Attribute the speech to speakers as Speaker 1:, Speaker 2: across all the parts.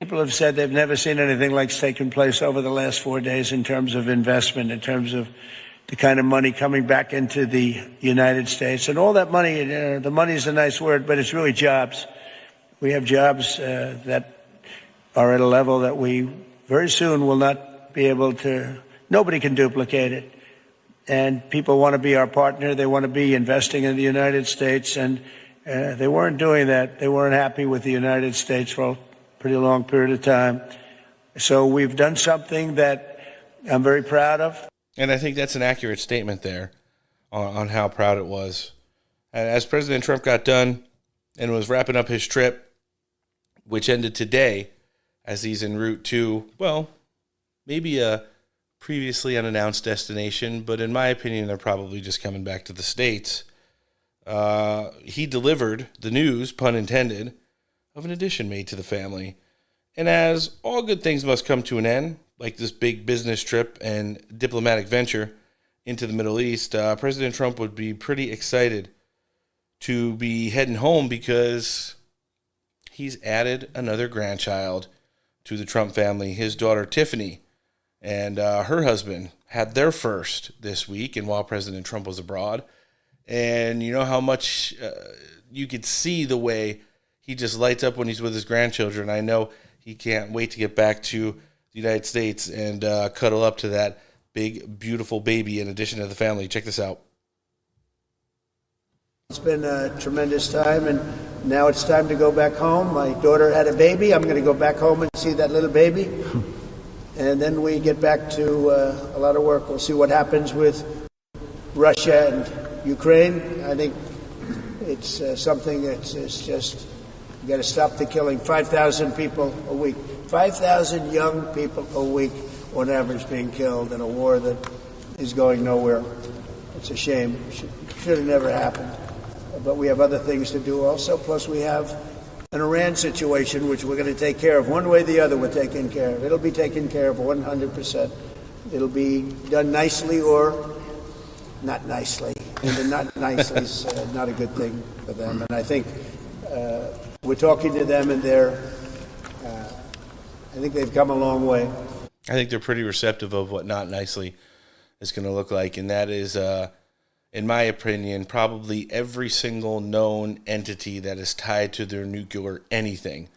Speaker 1: People have said they've never seen anything like's taken place over the last 4 days in terms of investment, in terms of the kind of money coming back into the United States. And all that money, the money is a nice word, but it's really jobs. We have jobs that are at a level that we very soon will not be able to, nobody can duplicate it. And people want to be our partner. They want to be investing in the United States. And they weren't doing that. They weren't happy with the United States for a pretty long period of time. So we've done something that I'm very proud of.
Speaker 2: And I think that's an accurate statement there on how proud it was. As President Trump got done and was wrapping up his trip, which ended today, as he's en route to, well, maybe a previously unannounced destination, but in my opinion, they're probably just coming back to the States. He delivered the news, pun intended, of an addition made to the family. And as all good things must come to an end, like this big business trip and diplomatic venture into the Middle East, President Trump would be pretty excited to be heading home because he's added another grandchild to the Trump family. His daughter, Tiffany, and her husband had their first this week, and while President Trump was abroad. And you know how much you could see the way he just lights up when he's with his grandchildren. I know he can't wait to get back to the United States and cuddle up to that big, beautiful baby in addition to the family. Check this out.
Speaker 1: It's been a tremendous time, and now it's time to go back home. My daughter had a baby. I'm going to go back home and see that little baby. And then we get back to a lot of work. We'll see what happens with Russia and Ukraine. I think it's something that's just, you got to stop the killing. 5,000 people a week. 5,000 young people a week on average being killed in a war that is going nowhere. It's a shame. Should have never happened. But we have other things to do also. Plus we have an Iran situation, which we're going to take care of. One way or the other, we're taking care of. It'll be taken care of 100%. It'll be done nicely or not nicely. And the not nicely is not a good thing for them. And I think we're talking to them, and I think they've come a long way.
Speaker 2: I think they're pretty receptive of what not nicely is going to look like, and that is, in my opinion, probably every single known entity that is tied to their nuclear anything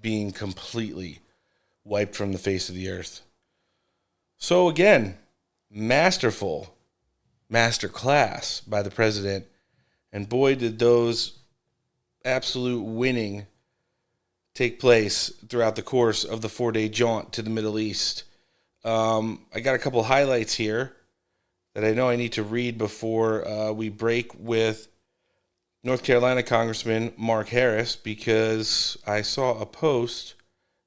Speaker 2: being completely wiped from the face of the earth. So again, masterful masterclass by the president, and boy, did those absolute winning take place throughout the course of the 4-day jaunt to the Middle East. I got a couple highlights here that I know I need to read before we break with North Carolina Congressman Mark Harris, because I saw a post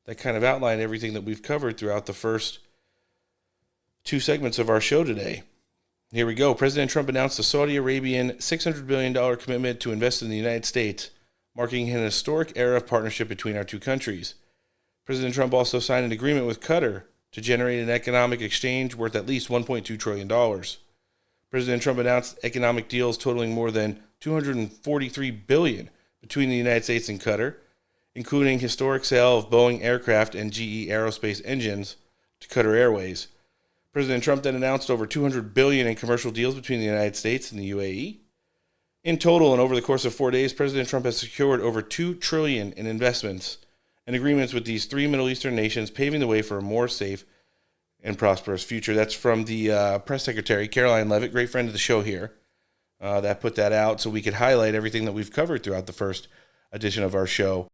Speaker 2: that kind of outlined everything that we've covered throughout the first two segments of our show today. Here we go. President Trump announced a Saudi Arabian $600 billion commitment to invest in the United States, marking an historic era of partnership between our two countries. President Trump also signed an agreement with Qatar to generate an economic exchange worth at least $1.2 trillion. President Trump announced economic deals totaling more than $243 billion between the United States and Qatar, including historic sale of Boeing aircraft and GE Aerospace engines to Qatar Airways. President Trump then announced over $200 billion in commercial deals between the United States and the UAE. In total, and over the course of 4 days, President Trump has secured over $2 trillion in investments and agreements with these three Middle Eastern nations, paving the way for a more safe and prosperous future. That's from the press secretary, Caroline Levitt, great friend of the show here, that put that out so we could highlight everything that we've covered throughout the first edition of our show.